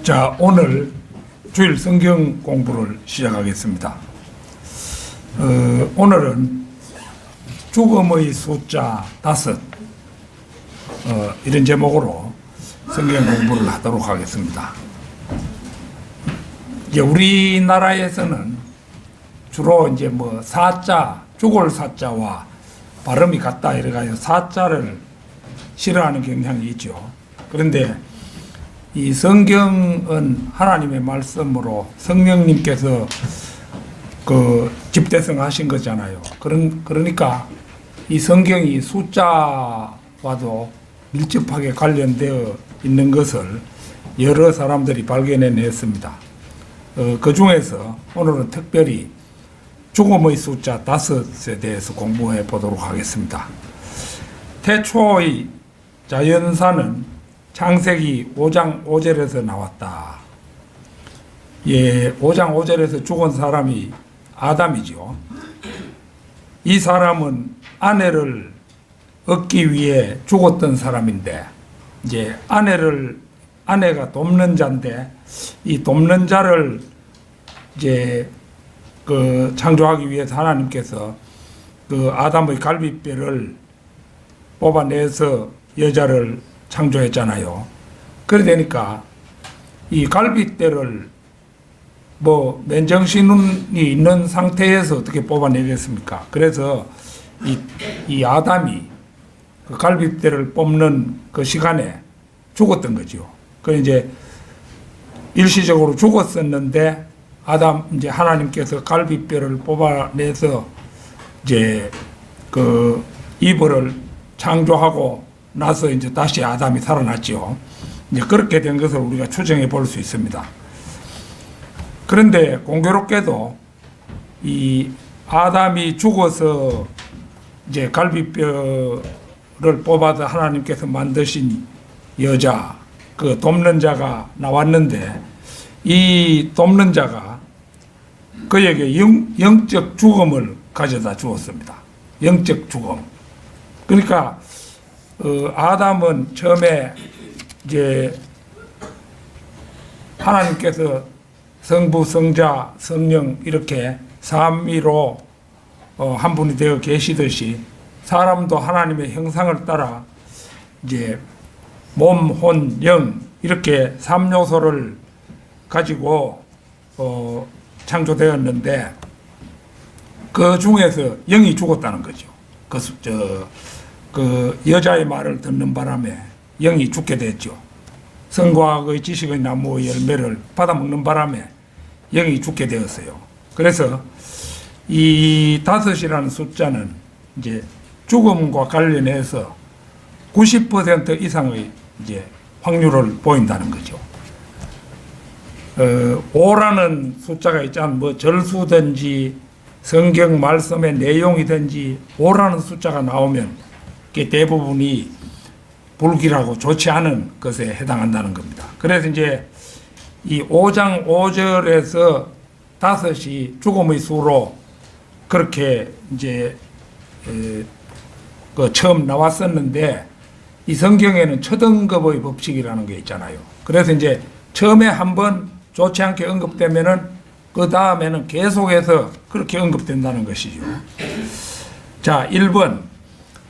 자, 오늘 주일 성경 공부를 시작하겠습니다. 오늘은 죽음의 숫자 5 이런 제목으로 성경 공부를 하도록 하겠습니다. 이제 우리나라에서는 주로 이제 뭐 사자, 죽을 사자와 발음이 같다 이래가지고 사자를 싫어하는 경향이 있죠. 그런데 이 성경은 하나님의 말씀으로 성령님께서 그 집대성하신 거잖아요. 그러니까 이 성경이 숫자와도 밀접하게 관련되어 있는 것을 여러 사람들이 발견해냈습니다. 그 중에서 오늘은 특별히 죽음의 숫자 5에 대해서 공부해 보도록 하겠습니다. 태초의 자연사는 창세기 5장 5절에서 나왔다. 예, 5장 5절에서 죽은 사람이 아담이죠. 이 사람은 아내를 얻기 위해 죽었던 사람인데, 이제 아내가 돕는 자인데, 이 돕는 자를 이제 그 창조하기 위해서 하나님께서 그 아담의 갈비뼈를 뽑아내서 여자를 창조했잖아요. 그래 되니까 이 갈비뼈를 뭐 맨정신이 있는 상태에서 어떻게 뽑아내겠습니까? 그래서 이 아담이 그 갈비뼈를 뽑는 그 시간에 죽었던 거죠. 그 이제 일시적으로 죽었었는데 이제 하나님께서 갈비뼈를 뽑아내서 이제 그 이브를 창조하고 나서 이제 다시 아담이 살아났죠. 이제 그렇게 된 것을 우리가 추정해 볼 수 있습니다. 그런데 공교롭게도 이 아담이 죽어서 이제 갈비뼈를 뽑아서 하나님께서 만드신 여자, 그 돕는 자가 나왔는데 이 돕는 자가 그에게 영적 죽음을 가져다 주었습니다. 영적 죽음. 그러니까 아담은 처음에 이제 하나님께서 성부, 성자, 성령 이렇게 삼위로 한 분이 되어 계시듯이 사람도 하나님의 형상을 따라 이제 몸, 혼, 영 이렇게 3요소를 가지고 창조되었는데 그 중에서 영이 죽었다는 거죠. 그 여자의 말을 듣는 바람에 영이 죽게 됐죠. 선과학의 지식의 나무의 열매를 받아먹는 바람에 영이 죽게 되었어요. 그래서 이 5이라는 숫자는 이제 죽음과 관련해서 90% 이상의 이제 확률을 보인다는 거죠. 5라는 숫자가 있잖아요. 뭐 절수든지 성경 말씀의 내용이든지 5라는 숫자가 나오면 대부분이 불길하고 좋지 않은 것에 해당한다는 겁니다. 그래서 이제 이 5장 5절에서 5이 죽음의 수로 그렇게 이제 그 처음 나왔었는데 이 성경에는 첫 언급의 법칙이라는 게 있잖아요. 그래서 이제 처음에 한번 좋지 않게 언급되면은 그 다음에는 계속해서 그렇게 언급된다는 것이죠. 자, 1번.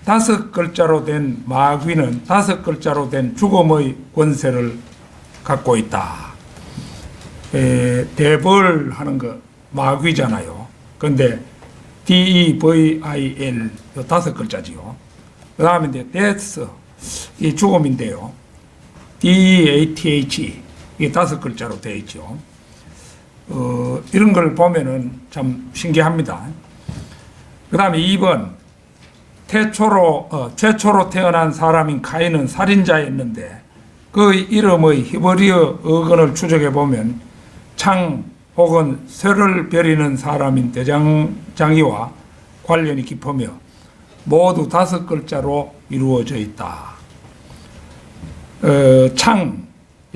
5글자로 된 마귀는 5글자로 된 죽음의 권세를 갖고 있다. 데벌 하는 거 마귀잖아요. 그런데 DEVIL 5글자지요. 그 다음에 이제 death 이 죽음인데요. DEATH 이게 5글자로 되어 있죠. 이런 걸 보면은 참 신기합니다. 그 다음에 2번. 최초로 태어난 사람인 카인은 살인자였는데 그 이름의 히브리어 어근을 추적해 보면 창 혹은 쇠를 벼리는 사람인 대장장이와 관련이 깊으며 모두 5글자로 이루어져 있다. 창,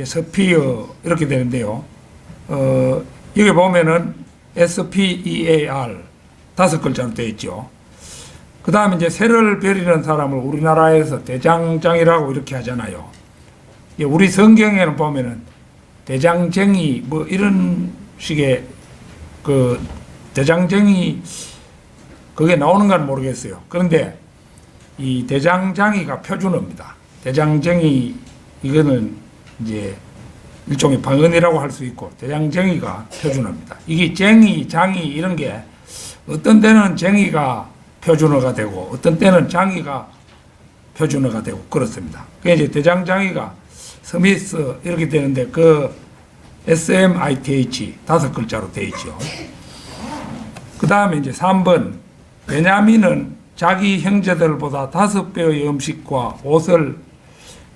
스피어 이렇게 되는데요. 여기 보면은 SPEAR 5글자로 되어 있죠. 그 다음에 이제 새를 벼리는 사람을 우리나라에서 대장장이라고 이렇게 하잖아요. 우리 성경에는 보면은 대장쟁이 뭐 이런 식의 그 대장쟁이 그게 나오는 건 모르겠어요. 그런데 이 대장장이가 표준어입니다. 대장쟁이 이거는 이제 일종의 방언이라고 할 수 있고 대장쟁이가 표준어입니다. 이게 쟁이, 장이 이런 게 어떤 때는 쟁이가 표준어가 되고 어떤 때는 장이가 표준어가 되고 그렇습니다. 그게 이제 대장장이가 스미스 이렇게 되는데 그 SMITH 5글자로 되어 있죠. 그 다음에 이제 3번 베냐민은 자기 형제들보다 5배의 음식과 옷을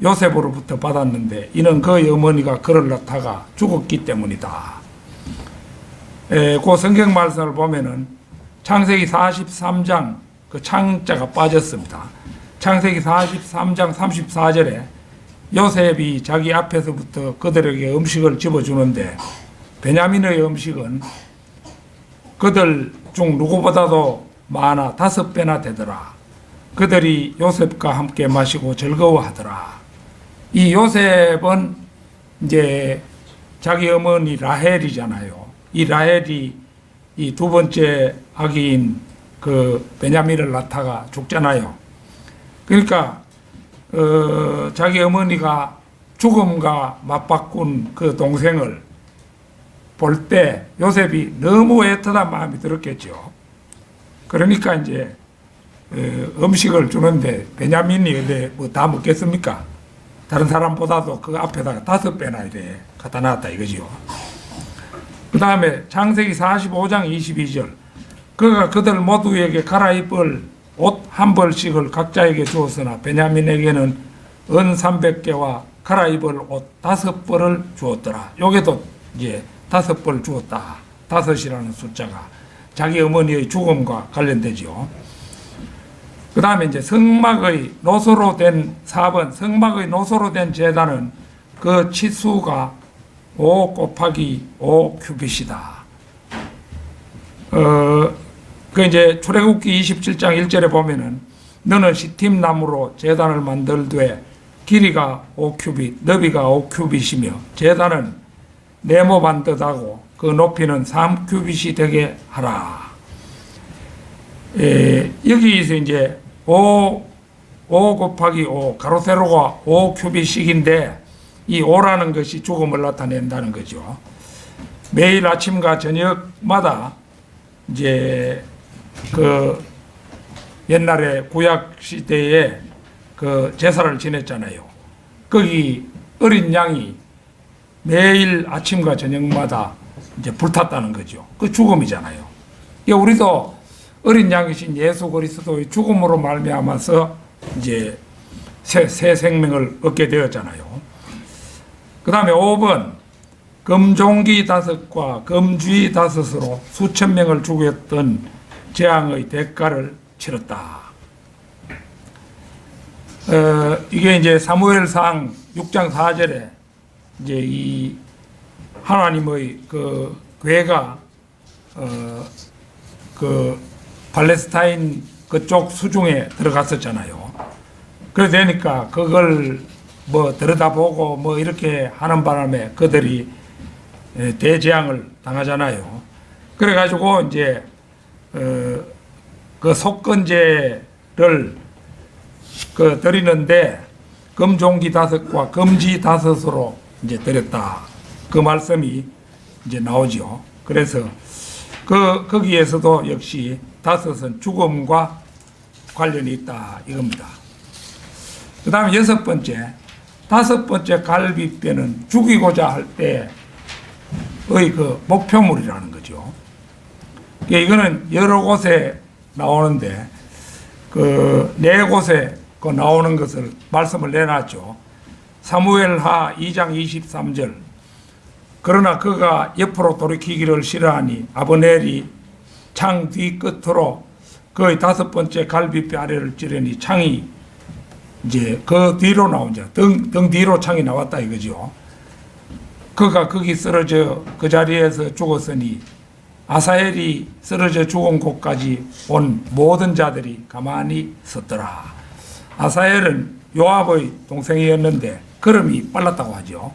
요셉으로부터 받았는데 이는 그의 어머니가 그를 낳다가 죽었기 때문이다. 그 성경 말씀을 보면은 창세기 43장 그 창자가 빠졌습니다. 창세기 43장 34절에 요셉이 자기 앞에서부터 그들에게 음식을 집어주는데 베냐민의 음식은 그들 중 누구보다도 많아 5배나 되더라. 그들이 요셉과 함께 마시고 즐거워하더라. 이 요셉은 이제 자기 어머니 라헬이잖아요. 이 라헬이 이 두 번째 아기인 그 베냐민을 낳다가 죽잖아요. 그러니까 자기 어머니가 죽음과 맞바꾼 그 동생을 볼 때 요셉이 너무 애틋한 마음이 들었겠죠. 그러니까 이제 음식을 주는데 베냐민이 근데 뭐 다 먹겠습니까? 다른 사람보다도 그 앞에다가 5배나 이래 갖다 놨다 이거지요. 그 다음에 창세기 45장 22절 그가 그들 모두에게 갈아입을 옷 한 벌씩을 각자에게 주었으나 베냐민에게는 은 300개와 갈아입을 옷 5벌을 주었더라. 여기도 이제 5벌 주었다. 5이라는 숫자가 자기 어머니의 죽음과 관련되죠. 그 다음에 이제 성막의 노소로 된 4번 성막의 노소로 된 제단은 그 치수가 5 곱하기 5 큐빗이다. 그 이제 출애굽기 27장 1절에 보면은 너는 시팀 나무로 제단을 만들되 길이가 5큐빗, 너비가 5큐빗이며 제단은 네모 반듯하고 그 높이는 3큐빗이 되게 하라. 여기서 이제 5 곱하기 5 가로 세로가 5큐빗씩인데 이 5라는 것이 죽음을 나타낸다는 거죠. 매일 아침과 저녁마다 이제 그 옛날에 구약 시대에 그 제사를 지냈잖아요. 거기 어린 양이 매일 아침과 저녁마다 이제 불탔다는 거죠. 그 죽음이잖아요. 우리도 어린 양이신 예수 그리스도의 죽음으로 말미암아서 이제 새 생명을 얻게 되었잖아요. 그 다음에 5번 금종기 5과 금쥐 5으로 수천 명을 죽였던 재앙의 대가를 치렀다. 이게 이제 사무엘상 6장 4절에 이제 이 하나님의 그 괴가 그 팔레스타인 그쪽 수중에 들어갔었잖아요. 그래 되니까 그걸 뭐 들여다보고 뭐 이렇게 하는 바람에 그들이 대재앙을 당하잖아요. 그래가지고 이제 그 속건제를 그 드리는데 금종기 5과 금지 5으로 이제 드렸다. 그 말씀이 이제 나오죠. 그래서 거기에서도 역시 5은 죽음과 관련이 있다 이겁니다. 그 다음에 6번째 5번째 갈빗뼈는 죽이고자 할 때의 그 목표물이라는 거죠. 이거는 여러 곳에 나오는데 그 4곳에 그 나오는 것을 말씀을 내놨죠. 사무엘하 2장 23절 그러나 그가 옆으로 돌이키기를 싫어하니 아브넬이 창 뒤끝으로 그의 5번째 갈빗뼈 아래를 찌르니 창이 이제 그 뒤로 나오죠. 등 뒤로 창이 나왔다 이거죠. 그가 거기 쓰러져 그 자리에서 죽었으니 아사엘이 쓰러져 죽은 곳까지 온 모든 자들이 가만히 섰더라. 아사엘은 요압의 동생이었는데 걸음이 빨랐다고 하죠.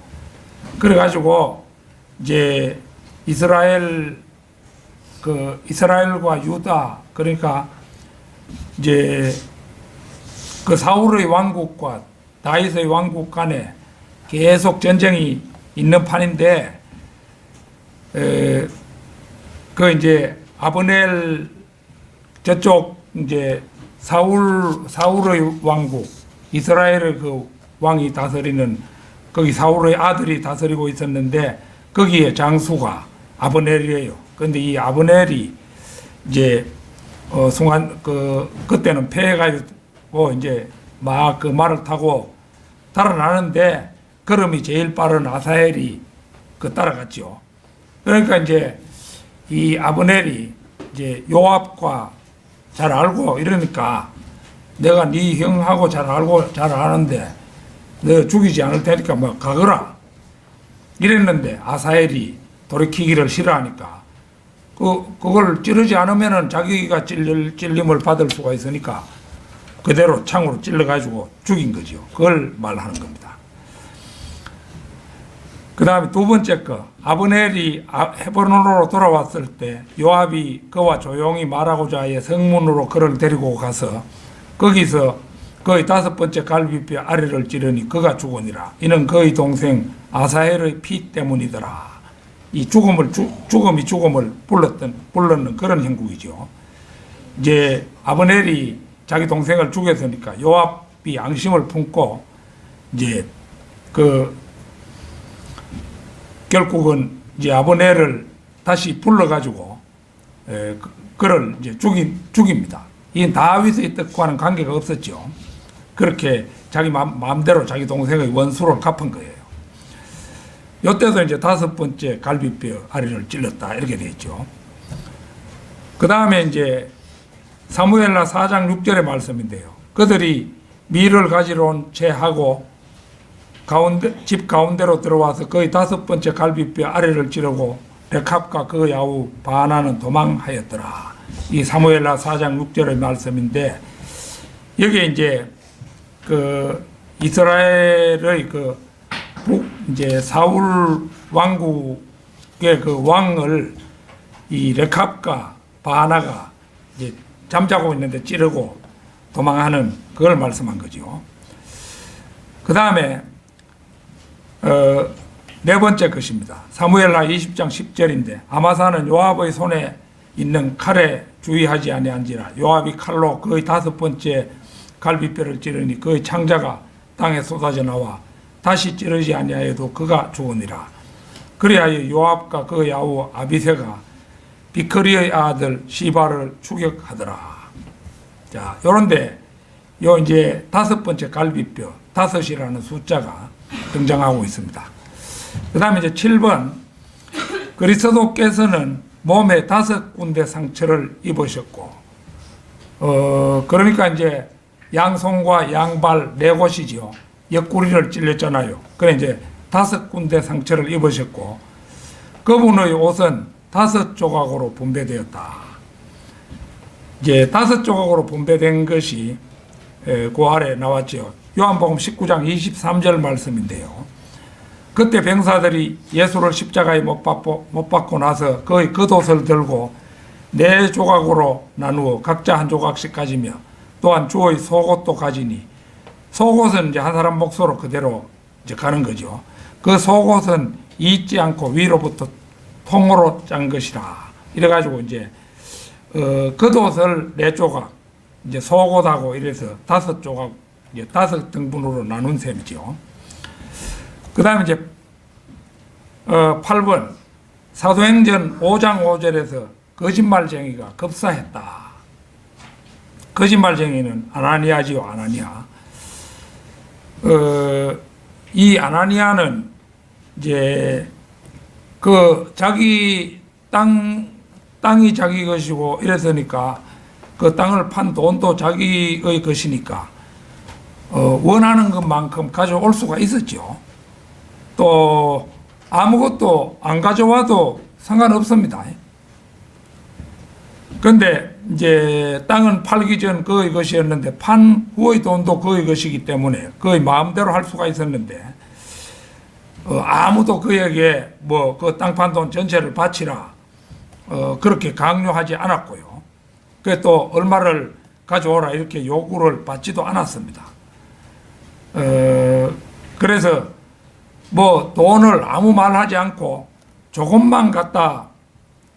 그래가지고 이제 이스라엘과 유다, 그러니까 이제 그 사울의 왕국과 다윗의 왕국 간에 계속 전쟁이 있는 판인데, 그 이제 아브넬 저쪽 이제 사울의 왕국, 이스라엘의 그 왕이 다스리는, 거기 사울의 아들이 다스리고 있었는데 거기에 장수가 아브넬이에요. 그런데 이 아브넬이 이제 그때는 패해가지고 이제 막 그 말을 타고 달아나는데 걸음이 제일 빠른 아사헬이 따라갔죠. 그러니까 이제 이 아브넬이 이제 요압과 잘 알고 이러니까, 내가 네 형하고 잘 알고 잘 아는데 너 죽이지 않을 테니까 뭐 가거라 이랬는데, 아사헬이 돌이키기를 싫어하니까 그걸 찌르지 않으면은 자기가 찔림을 받을 수가 있으니까 그대로 창으로 찔러가지고 죽인 거죠. 그걸 말하는 겁니다. 그 다음에 두 번째 거, 아브넬이 헤브론으로 돌아왔을 때 요압이 그와 조용히 말하고자 해 성문으로 그를 데리고 가서 거기서 그의 5번째 갈비뼈 아래를 찌르니 그가 죽으니라. 이는 그의 동생 아사헬의 피 때문이더라. 이 죽음이 죽음을 불렀는 그런 형국이죠. 이제 아브넬이 자기 동생을 죽였으니까 요압이 양심을 품고 이제 결국은 이제 아브넬을 다시 불러가지고 그를 이제 죽입니다. 이 다윗의 뜻과는 관계가 없었죠. 그렇게 자기 마음대로 자기 동생의 원수를 갚은 거예요. 이때도 이제 5번째 갈비뼈 아래를 찔렀다 이렇게 돼 있죠. 그 다음에 이제 사무엘하 4장 6절의 말씀인데요. 그들이 밀을 가지러 온 채 하고 집 가운데로 들어와서 거의 5번째 갈비뼈 아래를 찌르고 레캅과 그 야후 바하나는 도망하였더라. 이 사무엘하 4장 6절의 말씀인데, 여기에 이제 이스라엘의 이제 사울 왕국의 그 왕을 이 레캅과 바하나가 이제 잠자고 있는데 찌르고 도망하는 그걸 말씀한 거죠. 그 다음에 네 번째 것입니다. 사무엘하 20장 10절인데, 아마사는 요압의 손에 있는 칼에 주의하지 아니한지라. 요압이 칼로 그의 5번째 갈비뼈를 찌르니 그의 창자가 땅에 쏟아져 나와 다시 찌르지 아니하여도 그가 죽으니라. 그리하여 요압과 그 야후 아비새가 비커리의 아들 시바를 추격하더라. 자, 요런데 요 이제 5번째 갈비뼈 5이라는 숫자가 등장하고 있습니다. 그 다음에 이제 7번, 그리스도께서는 몸에 5군데 상처를 입으셨고, 그러니까 이제 양손과 양발 4곳이죠. 옆구리를 찔렸잖아요. 그래 이제 5군데 상처를 입으셨고, 그분의 옷은 5조각으로 분배되었다. 이제 5조각으로 분배된 것이 그 아래 나왔죠. 요한복음 19장 23절 말씀인데요. 그때 병사들이 예수를 십자가에 못 박고 나서 그의 겉옷을 들고 4조각으로 나누어 각자 한 조각씩 가지며, 또한 주의 속옷도 가지니, 속옷은 이제 한 사람 몫으로 그대로 이제 가는 거죠. 그 속옷은 잊지 않고 위로부터 통으로 짠 것이라. 이래가지고 이제 겉옷을 4조각, 이제 속옷하고 이래서 5조각, 이제 5등분으로 나눈 셈이죠. 그 다음에 이제 8번, 사도행전 5장 5절에서 거짓말쟁이가 급사했다. 거짓말쟁이는 아나니아지요, 아나니아. 이 아나니아는 이제 자기 땅이 자기 것이고 이랬으니까 그 땅을 판 돈도 자기의 것이니까 원하는 것만큼 가져올 수가 있었죠. 또 아무것도 안 가져와도 상관없습니다. 그런데 이제 땅은 팔기 전 그의 것이었는데 판 후의 돈도 그의 것이기 때문에 그의 마음대로 할 수가 있었는데 아무도 그에게 뭐 그 땅판 돈 전체를 바치라 그렇게 강요하지 않았고요. 그 또 얼마를 가져오라 이렇게 요구를 받지도 않았습니다. 그래서 뭐 돈을 아무 말 하지 않고 조금만 갖다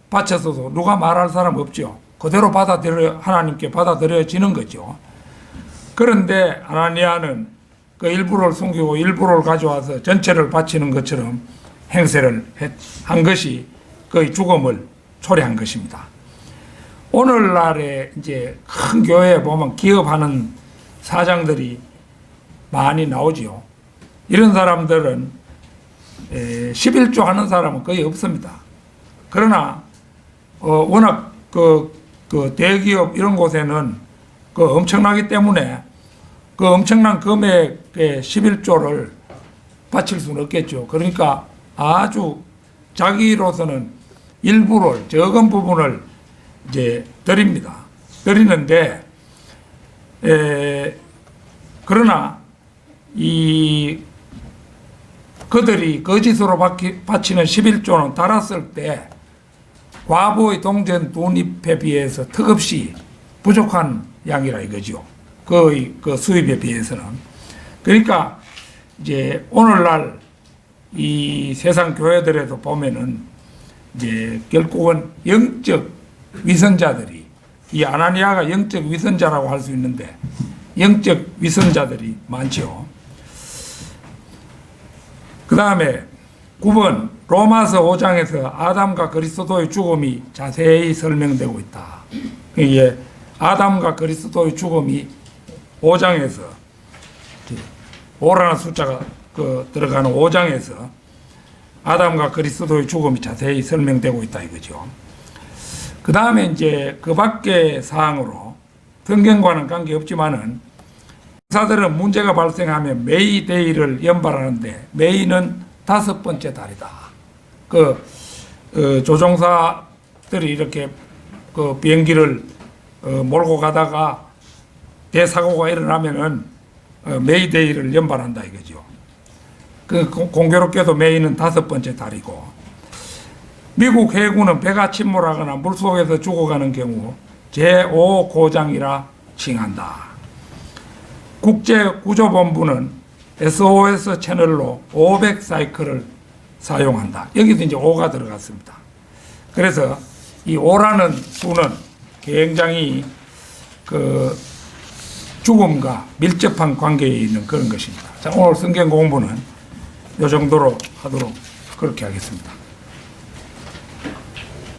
바쳤어도 누가 말할 사람 없죠. 그대로 하나님께 받아들여지는 거죠. 그런데 아나니아는 그 일부를 숨기고 일부를 가져와서 전체를 바치는 것처럼 행세를 한 것이 그의 죽음을 초래한 것입니다. 오늘날에 이제 큰 교회에 보면 기업하는 사장들이 많이 나오지요. 이런 사람들은 11조 하는 사람은 거의 없습니다. 그러나 워낙 그 대기업 이런 곳에는 그 엄청나기 때문에 그 엄청난 금액의 11조를 바칠 수는 없겠죠. 그러니까 아주 자기로서는 일부를 적은 부분을 이제 드리는데 그러나 그들이 거짓으로 바치는 11조는 달았을 때 과부의 동전 두 잎에 비해서 턱없이 부족한 양이라 이거죠. 그 수입에 비해서는. 그러니까 이제 오늘날 이 세상 교회들에도 보면은 이제 결국은 영적 위선자들이, 이 아나니아가 영적 위선자라고 할 수 있는데 영적 위선자들이 많죠. 그 다음에 9번 로마서 5장에서 아담과 그리스도의 죽음이 자세히 설명되고 있다. 이게 아담과 그리스도의 죽음이 5장에서 5라는 숫자가 들어가는 5장에서 아담과 그리스도의 죽음이 자세히 설명되고 있다 이거죠. 그 다음에 이제 그 밖의 사항으로 성경과는 관계없지만은 사들은 문제가 발생하면 메이데이를 연발하는데 메이는 5번째 달이다. 조종사들이 이렇게 그 비행기를 몰고 가다가 대사고가 일어나면은 메이데이를 연발한다 이거죠. 공교롭게도 메이는 5번째 달이고, 미국 해군은 배가 침몰하거나 물속에서 죽어가는 경우 제5고장이라 칭한다. 국제구조본부는 SOS 채널로 500사이클을 사용한다. 여기도 이제 5가 들어갔습니다. 그래서 이 5라는 수는 굉장히 그 죽음과 밀접한 관계에 있는 그런 것입니다. 자, 오늘 성경 공부는 이 정도로 하도록 그렇게 하겠습니다.